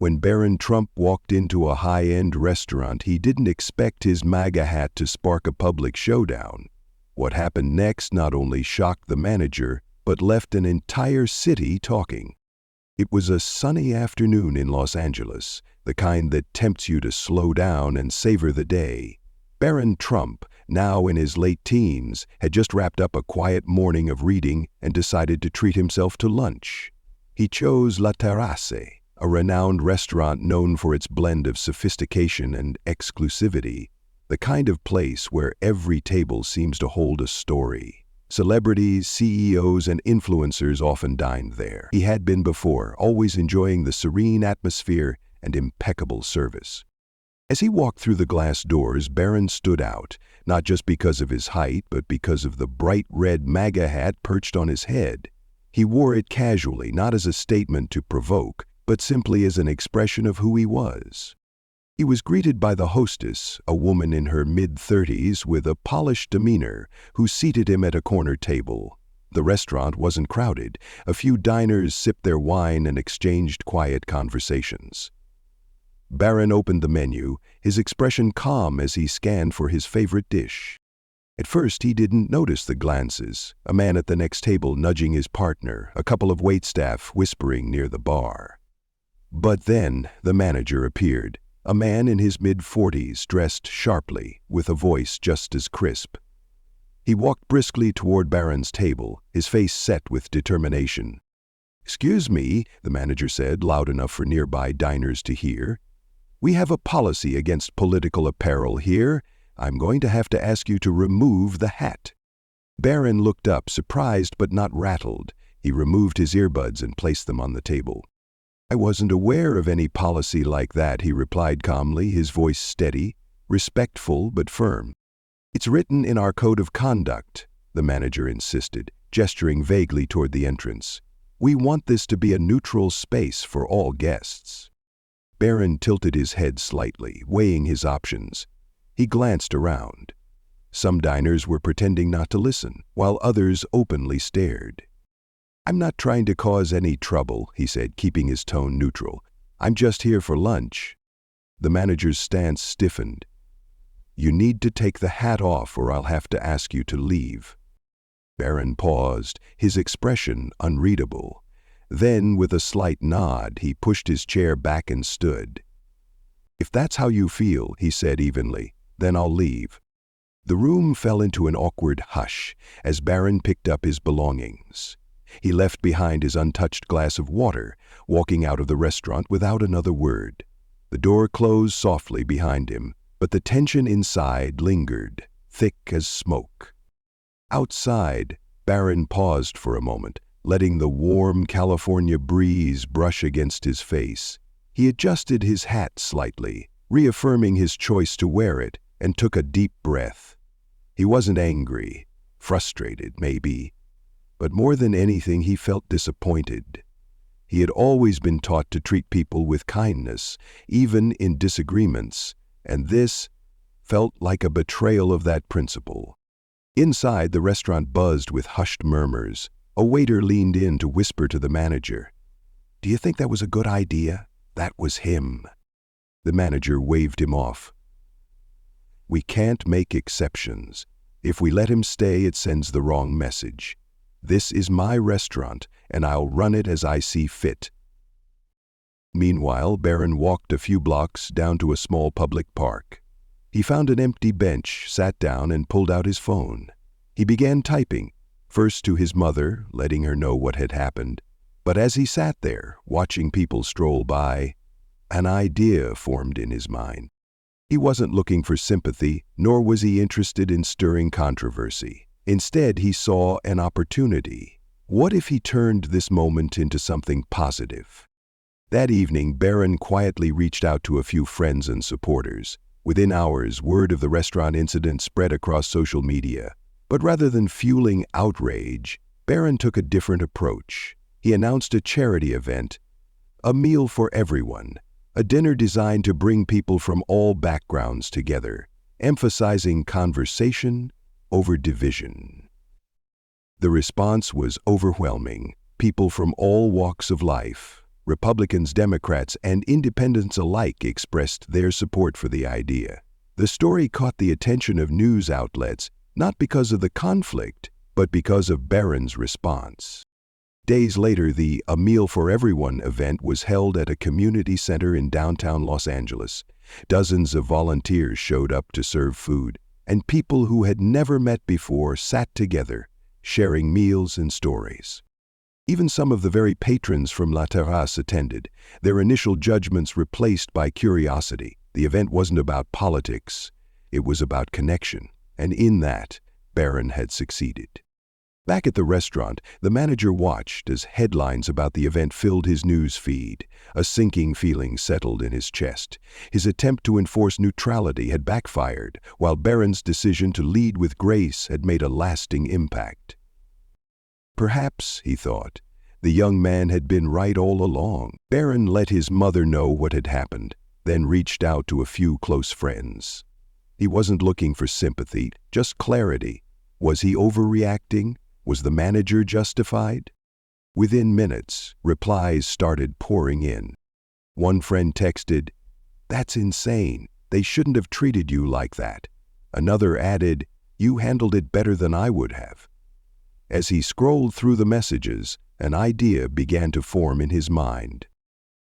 When Barron Trump walked into a high-end restaurant, he didn't expect his MAGA hat to spark a public showdown. What happened next not only shocked the manager, but left an entire city talking. It was a sunny afternoon in Los Angeles, the kind that tempts you to slow down and savor the day. Barron Trump, now in his late teens, had just wrapped up a quiet morning of reading and decided to treat himself to lunch. He chose La Terrace, a renowned restaurant known for its blend of sophistication and exclusivity, the kind of place where every table seems to hold a story. Celebrities, CEOs, and influencers often dined there. He had been before, always enjoying the serene atmosphere and impeccable service. As he walked through the glass doors, Barron stood out, not just because of his height, but because of the bright red MAGA hat perched on his head. He wore it casually, not as a statement to provoke, but simply as an expression of who he was. He was greeted by the hostess, a woman in her mid-30s with a polished demeanor, who seated him at a corner table. The restaurant wasn't crowded. A few diners sipped their wine and exchanged quiet conversations. Barron opened the menu, his expression calm as he scanned for his favorite dish. At first, he didn't notice the glances, a man at the next table nudging his partner, a couple of waitstaff whispering near the bar. But then the manager appeared, a man in his mid-40s dressed sharply, with a voice just as crisp. He walked briskly toward Barron's table, his face set with determination. "Excuse me," the manager said, loud enough for nearby diners to hear. "We have a policy against political apparel here. I'm going to have to ask you to remove the hat." Barron looked up, surprised but not rattled. He removed his earbuds and placed them on the table. "I wasn't aware of any policy like that," he replied calmly, his voice steady, respectful but firm. "It's written in our code of conduct," the manager insisted, gesturing vaguely toward the entrance. "We want this to be a neutral space for all guests." Barron tilted his head slightly, weighing his options. He glanced around. Some diners were pretending not to listen, while others openly stared. "I'm not trying to cause any trouble," he said, keeping his tone neutral. "I'm just here for lunch." The manager's stance stiffened. "You need to take the hat off or I'll have to ask you to leave." Barron paused, his expression unreadable. Then, with a slight nod, he pushed his chair back and stood. "If that's how you feel," he said evenly, "then I'll leave." The room fell into an awkward hush as Barron picked up his belongings. He left behind his untouched glass of water, walking out of the restaurant without another word. The door closed softly behind him, but the tension inside lingered, thick as smoke. Outside, Barron paused for a moment, letting the warm California breeze brush against his face. He adjusted his hat slightly, reaffirming his choice to wear it, and took a deep breath. He wasn't angry, frustrated maybe, but more than anything he felt disappointed. He had always been taught to treat people with kindness, even in disagreements, and this felt like a betrayal of that principle. Inside, the restaurant buzzed with hushed murmurs. A waiter leaned in to whisper to the manager, "Do you think that was a good idea?" That was him. The manager waved him off. "We can't make exceptions. If we let him stay, it sends the wrong message. This is my restaurant, and I'll run it as I see fit." Meanwhile, Barron walked a few blocks down to a small public park. He found an empty bench, sat down, and pulled out his phone. He began typing, first to his mother, letting her know what had happened. But as he sat there, watching people stroll by, an idea formed in his mind. He wasn't looking for sympathy, nor was he interested in stirring controversy. Instead, he saw an opportunity. What if he turned this moment into something positive? That evening, Barron quietly reached out to a few friends and supporters. Within hours, word of the restaurant incident spread across social media. But rather than fueling outrage, Barron took a different approach. He announced a charity event, a meal for everyone, a dinner designed to bring people from all backgrounds together, emphasizing conversation over division. The response was overwhelming. People from all walks of life, Republicans, Democrats, and independents alike expressed their support for the idea. The story caught the attention of news outlets, not because of the conflict, but because of Barron's response. Days later, the A Meal for Everyone event was held at a community center in downtown Los Angeles. Dozens of volunteers showed up to serve food, and people who had never met before sat together, sharing meals and stories. Even some of the very patrons from La Terrace attended, their initial judgments replaced by curiosity. The event wasn't about politics, it was about connection, and in that, Barron had succeeded. Back at the restaurant, the manager watched as headlines about the event filled his news feed. A sinking feeling settled in his chest. His attempt to enforce neutrality had backfired, while Barron's decision to lead with grace had made a lasting impact. Perhaps, he thought, the young man had been right all along. Barron let his mother know what had happened, then reached out to a few close friends. He wasn't looking for sympathy, just clarity. Was he overreacting? Was the manager justified? Within minutes, replies started pouring in. One friend texted, "That's insane. They shouldn't have treated you like that." Another added, "You handled it better than I would have." As he scrolled through the messages, an idea began to form in his mind.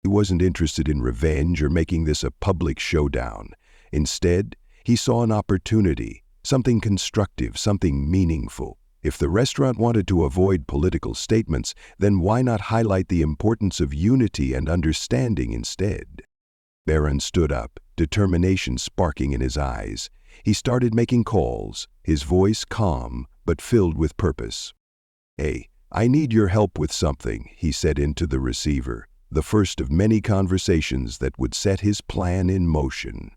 He wasn't interested in revenge or making this a public showdown. Instead, he saw an opportunity, something constructive, something meaningful. If the restaurant wanted to avoid political statements, then why not highlight the importance of unity and understanding instead? Barron stood up, determination sparking in his eyes. He started making calls, his voice calm but filled with purpose. "Hey, I need your help with something," he said into the receiver, the first of many conversations that would set his plan in motion.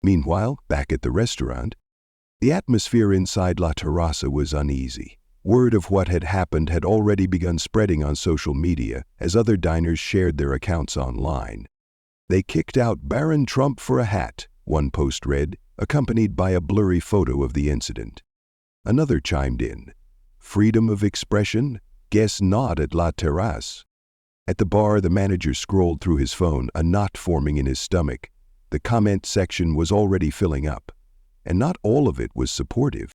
Meanwhile, back at the restaurant, the atmosphere inside La Terrace was uneasy. Word of what had happened had already begun spreading on social media as other diners shared their accounts online. "They kicked out Barron Trump for a hat," one post read, accompanied by a blurry photo of the incident. Another chimed in, "Freedom of expression? Guess not at La Terrace." At the bar, the manager scrolled through his phone, a knot forming in his stomach. The comment section was already filling up, and not all of it was supportive.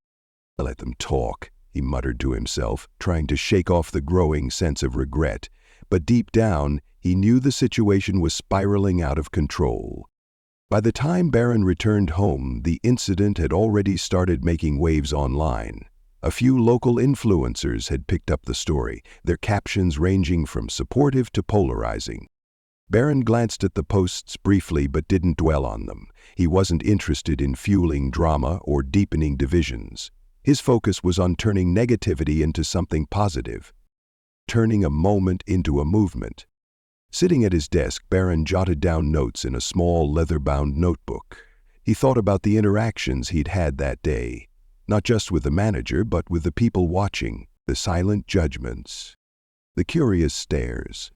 "Let them talk," he muttered to himself, trying to shake off the growing sense of regret. But deep down, he knew the situation was spiraling out of control. By the time Barron returned home, the incident had already started making waves online. A few local influencers had picked up the story, their captions ranging from supportive to polarizing. Barron glanced at the posts briefly but didn't dwell on them. He wasn't interested in fueling drama or deepening divisions. His focus was on turning negativity into something positive, turning a moment into a movement. Sitting at his desk, Barron jotted down notes in a small leather-bound notebook. He thought about the interactions he'd had that day, not just with the manager, but with the people watching, the silent judgments, the curious stares.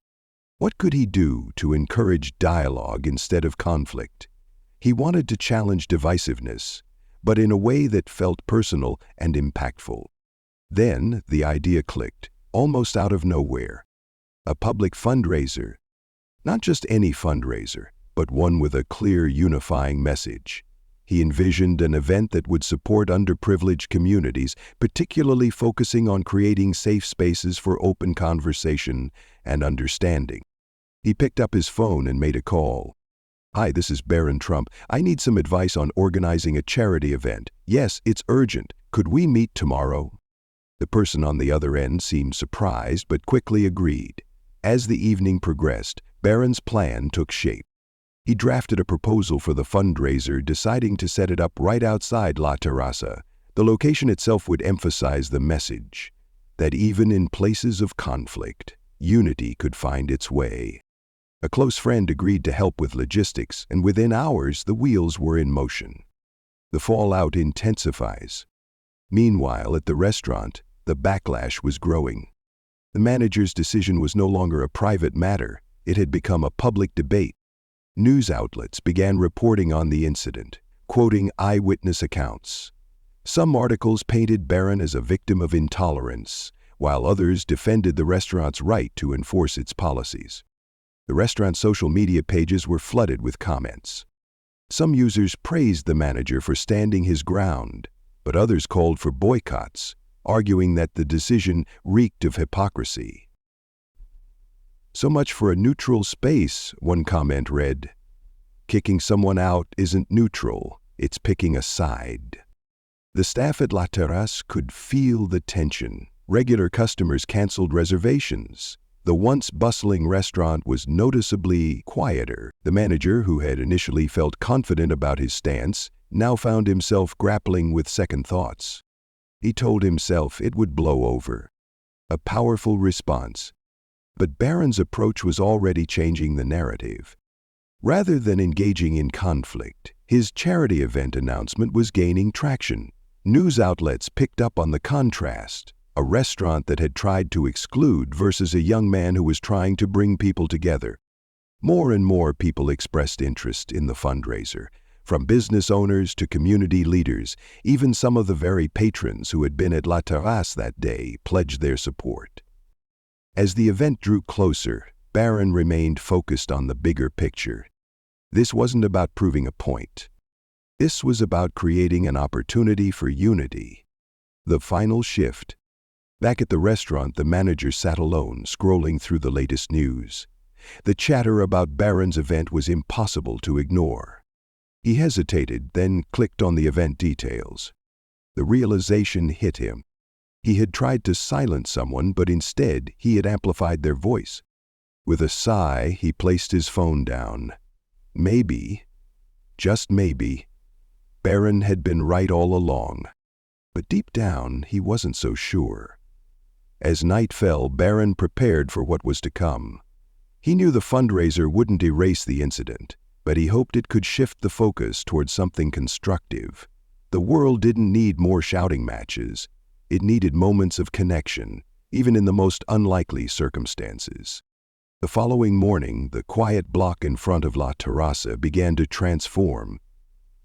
What could he do to encourage dialogue instead of conflict? He wanted to challenge divisiveness, but in a way that felt personal and impactful. Then the idea clicked, almost out of nowhere. A public fundraiser. Not just any fundraiser, but one with a clear, unifying message. He envisioned an event that would support underprivileged communities, particularly focusing on creating safe spaces for open conversation and understanding. He picked up his phone and made a call. "Hi, this is Barron Trump. I need some advice on organizing a charity event. Yes, it's urgent. Could we meet tomorrow?" The person on the other end seemed surprised but quickly agreed. As the evening progressed, Barron's plan took shape. He drafted a proposal for the fundraiser, deciding to set it up right outside La Terrace. The location itself would emphasize the message that even in places of conflict, unity could find its way. A close friend agreed to help with logistics, and within hours the wheels were in motion. The fallout intensifies. Meanwhile, at the restaurant, the backlash was growing. The manager's decision was no longer a private matter. It had become a public debate. News outlets began reporting on the incident, quoting eyewitness accounts. Some articles painted Barron as a victim of intolerance, while others defended the restaurant's right to enforce its policies. The restaurant's social media pages were flooded with comments. Some users praised the manager for standing his ground, but others called for boycotts, arguing that the decision reeked of hypocrisy. "So much for a neutral space," one comment read. "Kicking someone out isn't neutral, it's picking a side." The staff at La Terrace could feel the tension. Regular customers canceled reservations. The once bustling restaurant was noticeably quieter. The manager, who had initially felt confident about his stance, now found himself grappling with second thoughts. He told himself it would blow over. A powerful response. But Barron's approach was already changing the narrative. Rather than engaging in conflict, his charity event announcement was gaining traction. News outlets picked up on the contrast. A restaurant that had tried to exclude versus a young man who was trying to bring people together. More and more people expressed interest in the fundraiser, from business owners to community leaders. Even some of the very patrons who had been at La Terrace that day pledged their support. As the event drew closer, Barron remained focused on the bigger picture. This wasn't about proving a point. This was about creating an opportunity for unity. The final shift. Back at the restaurant, the manager sat alone, scrolling through the latest news. The chatter about Barron's event was impossible to ignore. He hesitated, then clicked on the event details. The realization hit him. He had tried to silence someone, but instead he had amplified their voice. With a sigh, he placed his phone down. Maybe, just maybe, Barron had been right all along. But deep down, he wasn't so sure. As night fell, Barron prepared for what was to come. He knew the fundraiser wouldn't erase the incident, but he hoped it could shift the focus towards something constructive. The world didn't need more shouting matches. It needed moments of connection, even in the most unlikely circumstances. The following morning, the quiet block in front of La Terrace began to transform.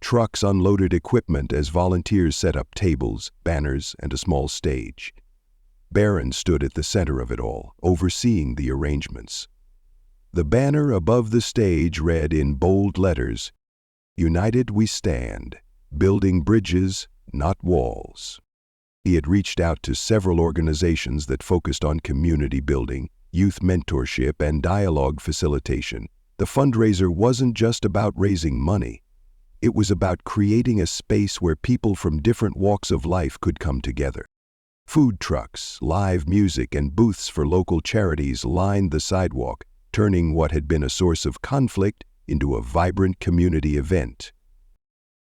Trucks unloaded equipment as volunteers set up tables, banners, and a small stage. Barron stood at the center of it all, overseeing the arrangements. The banner above the stage read in bold letters, "United we stand, building bridges, not walls." He had reached out to several organizations that focused on community building, youth mentorship, and dialogue facilitation. The fundraiser wasn't just about raising money. It was about creating a space where people from different walks of life could come together. Food trucks, live music, and booths for local charities lined the sidewalk, turning what had been a source of conflict into a vibrant community event.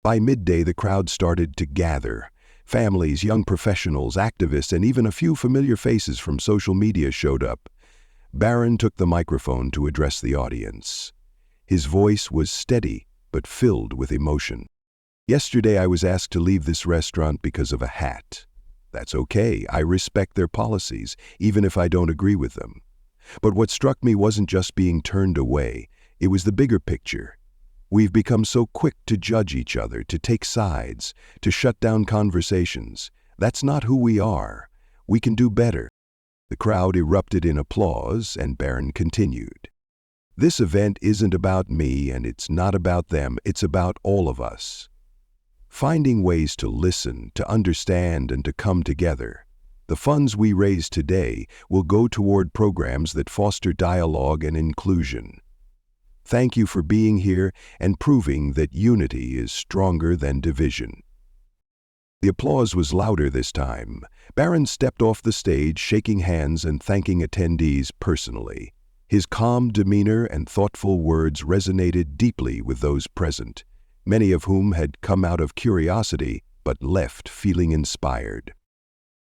By midday, the crowd started to gather. Families, young professionals, activists, and even a few familiar faces from social media showed up. Barron took the microphone to address the audience. His voice was steady, but filled with emotion. "Yesterday I was asked to leave this restaurant because of a hat. That's okay, I respect their policies, even if I don't agree with them. But what struck me wasn't just being turned away, it was the bigger picture. We've become so quick to judge each other, to take sides, to shut down conversations. That's not who we are. We can do better." The crowd erupted in applause, and Barron continued. "This event isn't about me, and it's not about them, it's about all of us. Finding ways to listen, to understand, and to come together. The funds we raise today will go toward programs that foster dialogue and inclusion. Thank you for being here and proving that unity is stronger than division." The applause was louder this time. Barron stepped off the stage, shaking hands and thanking attendees personally. His calm demeanor and thoughtful words resonated deeply with those present, many of whom had come out of curiosity but left feeling inspired.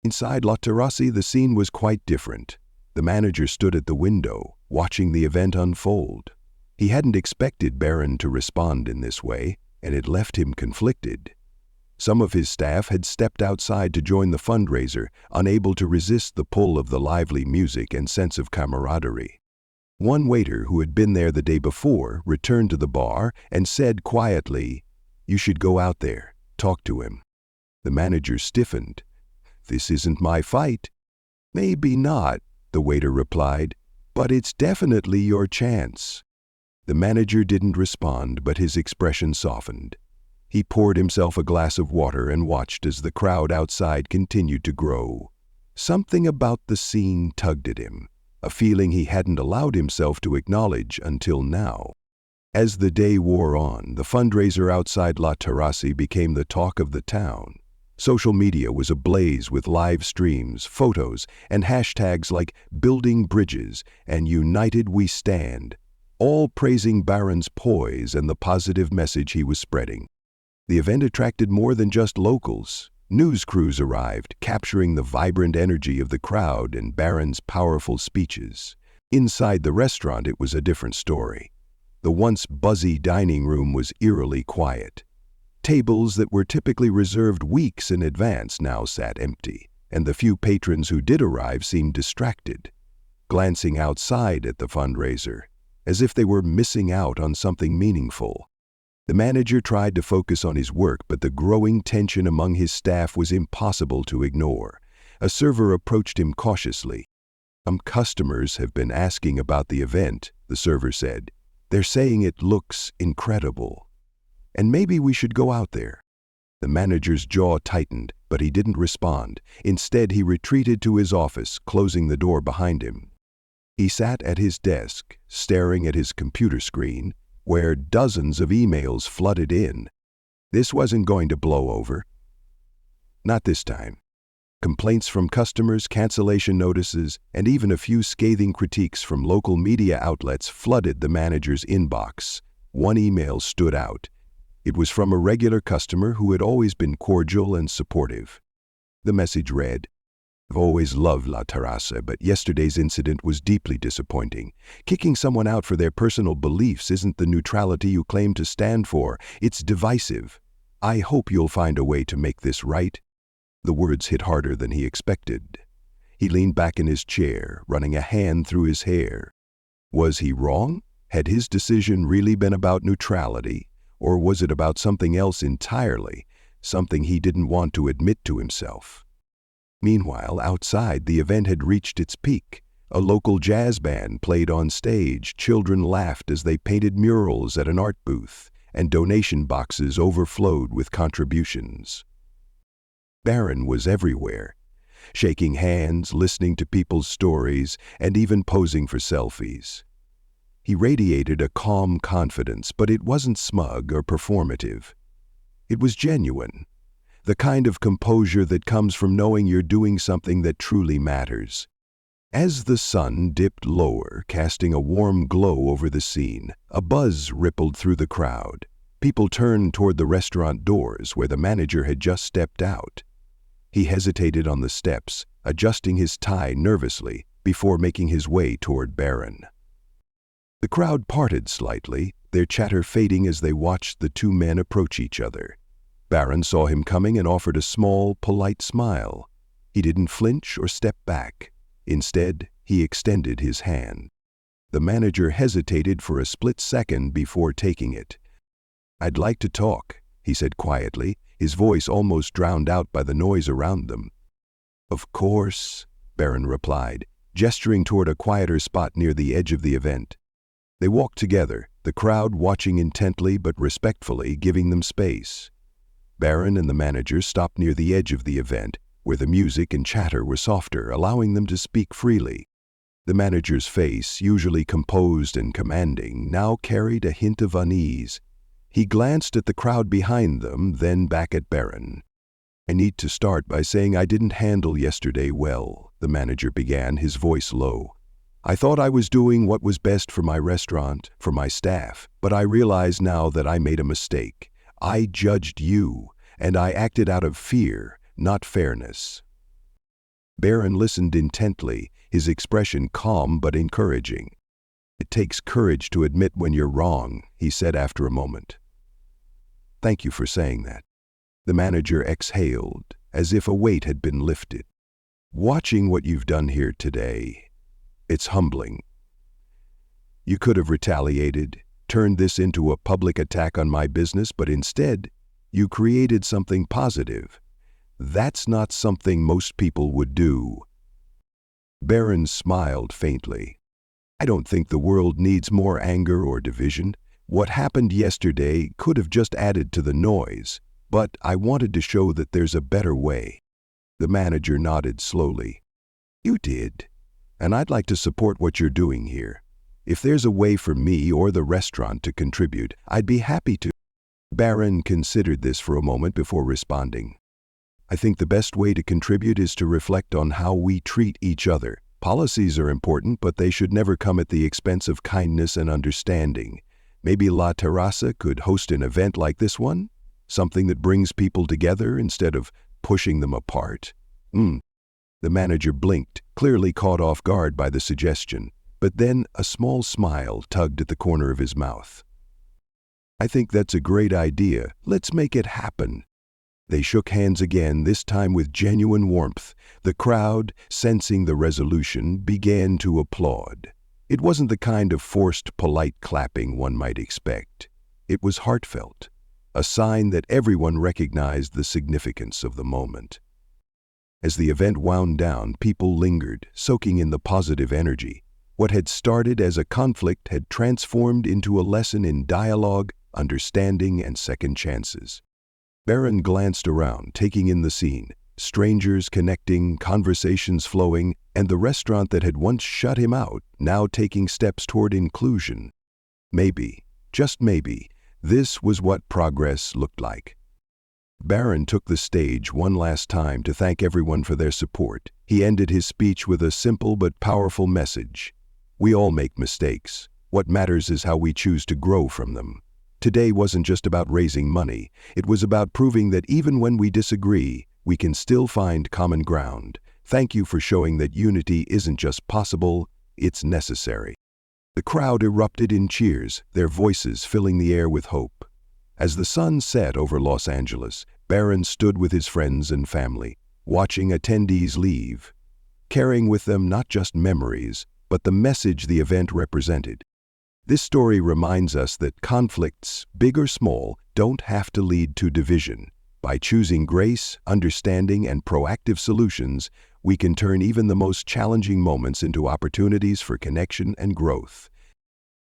Inside La Terrace, the scene was quite different. The manager stood at the window, watching the event unfold. He hadn't expected Barron to respond in this way, and it left him conflicted. Some of his staff had stepped outside to join the fundraiser, unable to resist the pull of the lively music and sense of camaraderie. One waiter who had been there the day before returned to the bar and said quietly, "You should go out there, talk to him." The manager stiffened. "This isn't my fight." "Maybe not," the waiter replied, But it's definitely your chance." The manager didn't respond, but his expression softened. He poured himself a glass of water and watched as the crowd outside continued to grow. Something about the scene tugged at him, a feeling he hadn't allowed himself to acknowledge until now. As the day wore on, the fundraiser outside La Terrasse became the talk of the town. Social media was ablaze with live streams, photos, and hashtags like "Building Bridges" and "United We Stand," all praising Barron's poise and the positive message he was spreading. The event attracted more than just locals. News crews arrived, capturing the vibrant energy of the crowd and Barron's powerful speeches. Inside the restaurant, it was a different story. The once buzzy dining room was eerily quiet. Tables that were typically reserved weeks in advance now sat empty, and the few patrons who did arrive seemed distracted, glancing outside at the fundraiser, as if they were missing out on something meaningful. The manager tried to focus on his work, but the growing tension among his staff was impossible to ignore. A server approached him cautiously. "Some customers have been asking about the event," the server said. "They're saying it looks incredible. And maybe we should go out there." The manager's jaw tightened, but he didn't respond. Instead, he retreated to his office, closing the door behind him. He sat at his desk, staring at his computer screen, where dozens of emails flooded in. This wasn't going to blow over. Not this time. Complaints from customers, cancellation notices, and even a few scathing critiques from local media outlets flooded the manager's inbox. One email stood out. It was from a regular customer who had always been cordial and supportive. The message read, "I've always loved La Terrasse, but yesterday's incident was deeply disappointing. Kicking someone out for their personal beliefs isn't the neutrality you claim to stand for. It's divisive. I hope you'll find a way to make this right." The words hit harder than he expected. He leaned back in his chair, running a hand through his hair. Was he wrong? Had his decision really been about neutrality? Or was it about something else entirely, something he didn't want to admit to himself? Meanwhile, outside, the event had reached its peak. A local jazz band played on stage, children laughed as they painted murals at an art booth, and donation boxes overflowed with contributions. Barron was everywhere, shaking hands, listening to people's stories, and even posing for selfies. He radiated a calm confidence, but it wasn't smug or performative. It was genuine, the kind of composure that comes from knowing you're doing something that truly matters. As the sun dipped lower, casting a warm glow over the scene, a buzz rippled through the crowd. People turned toward the restaurant doors where the manager had just stepped out. He hesitated on the steps, adjusting his tie nervously before making his way toward Barron. The crowd parted slightly, their chatter fading as they watched the two men approach each other. Barron saw him coming and offered a small, polite smile. He didn't flinch or step back. Instead, he extended his hand. The manager hesitated for a split second before taking it. "I'd like to talk," he said quietly, his voice almost drowned out by the noise around them. "Of course," Barron replied, gesturing toward a quieter spot near the edge of the event. They walked together, the crowd watching intently but respectfully, giving them space. Barron and the manager stopped near the edge of the event, where the music and chatter were softer, allowing them to speak freely. The manager's face, usually composed and commanding, now carried a hint of unease. He glanced at the crowd behind them, then back at Barron. "I need to start by saying I didn't handle yesterday well," the manager began, his voice low. "I thought I was doing what was best for my restaurant, for my staff, but I realize now that I made a mistake. I judged you, and I acted out of fear, not fairness." Barron listened intently, his expression calm but encouraging. "It takes courage to admit when you're wrong," he said after a moment. "Thank you for saying that." The manager exhaled, as if a weight had been lifted. "Watching what you've done here today, it's humbling. You could have retaliated, turned this into a public attack on my business, but instead, you created something positive. That's not something most people would do." Barron smiled faintly. I don't think the world needs more anger or division. What happened yesterday could have just added to the noise, but I wanted to show that there's a better way. The manager nodded slowly. You did, and I'd like to support what you're doing here. If there's a way for me or the restaurant to contribute, I'd be happy to. Barron considered this for a moment before responding. I think the best way to contribute is to reflect on how we treat each other. Policies are important, but they should never come at the expense of kindness and understanding. Maybe La Terraza could host an event like this one? Something that brings people together instead of pushing them apart. The manager blinked, clearly caught off guard by the suggestion, but then a small smile tugged at the corner of his mouth. I think that's a great idea. Let's make it happen. They shook hands again, this time with genuine warmth. The crowd, sensing the resolution, began to applaud. It wasn't the kind of forced, polite clapping one might expect. It was heartfelt, a sign that everyone recognized the significance of the moment. As the event wound down, people lingered, soaking in the positive energy. What had started as a conflict had transformed into a lesson in dialogue, understanding, and second chances. Barron glanced around, taking in the scene. Strangers connecting, conversations flowing, and the restaurant that had once shut him out, now taking steps toward inclusion. Maybe, just maybe, this was what progress looked like. Barron took the stage one last time to thank everyone for their support. He ended his speech with a simple but powerful message. We all make mistakes. What matters is how we choose to grow from them. Today wasn't just about raising money. It was about proving that even when we disagree, we can still find common ground. Thank you for showing that unity isn't just possible, it's necessary. The crowd erupted in cheers, their voices filling the air with hope. As the sun set over Los Angeles, Barron stood with his friends and family, watching attendees leave, carrying with them not just memories, but the message the event represented. This story reminds us that conflicts, big or small, don't have to lead to division. By choosing grace, understanding, and proactive solutions, we can turn even the most challenging moments into opportunities for connection and growth.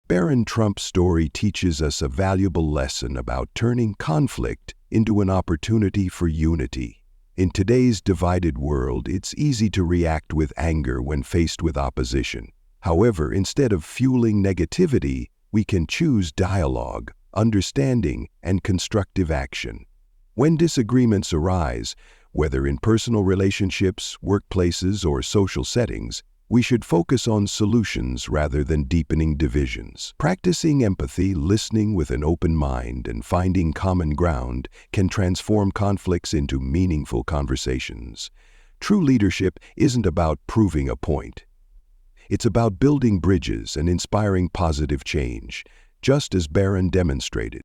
Barron Trump's story teaches us a valuable lesson about turning conflict into an opportunity for unity. In today's divided world, it's easy to react with anger when faced with opposition. However, instead of fueling negativity, we can choose dialogue, understanding, and constructive action. When disagreements arise, whether in personal relationships, workplaces, or social settings, we should focus on solutions rather than deepening divisions. Practicing empathy, listening with an open mind, and finding common ground can transform conflicts into meaningful conversations. True leadership isn't about proving a point. It's about building bridges and inspiring positive change, just as Barron demonstrated.